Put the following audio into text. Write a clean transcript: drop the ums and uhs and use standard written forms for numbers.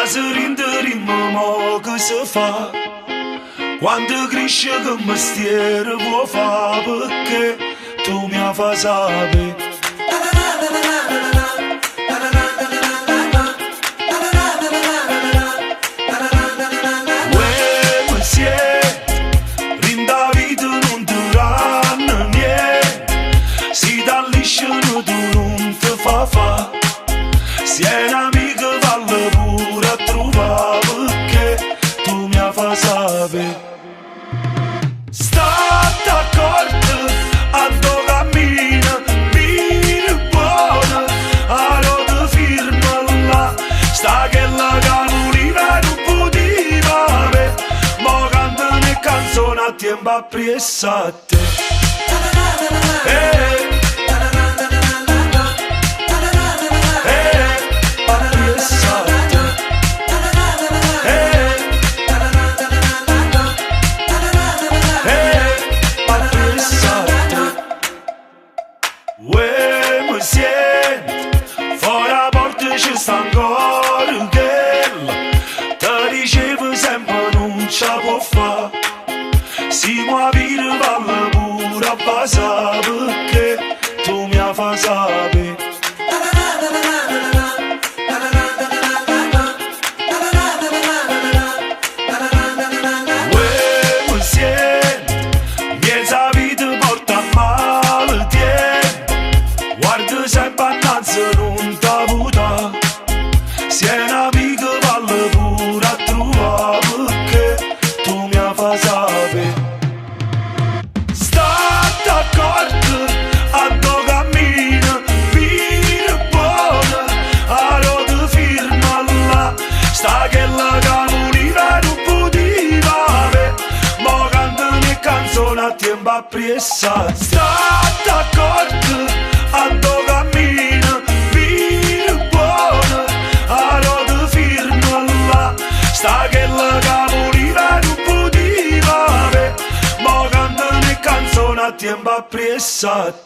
să rinderim mo che se fa quando cresce che mi stiere può fa perché tu mi fa sapere. Si è un'amica vale pure a trovare perché tu mi fa sapere. State accorto a tuo cammino, mira buona, a roda firma là, sta che la capolina non poteva avere, mo cantano le canzoni a tempo appressate. Mi sento fuori a porta ci sta ancora quella ti dicevo sempre non ce la può fare si muove vale pure a passare perché tu mi fa sapere. Mi sento miezza vita porta male guarda sempre annanzi non t'ha avuta si è un'amica vale pure a trovare perché tu mi fa sapere. State accorto a tuo cammino via buona a roda firma là sta che la capolina non poteva avere mo cantano le canzoni a tempo appressate. State accorto a tuo cammino, via buona, a roda firma là, sta che la capolina non poteva avere, mo cantano le canzoni a tempo appressate.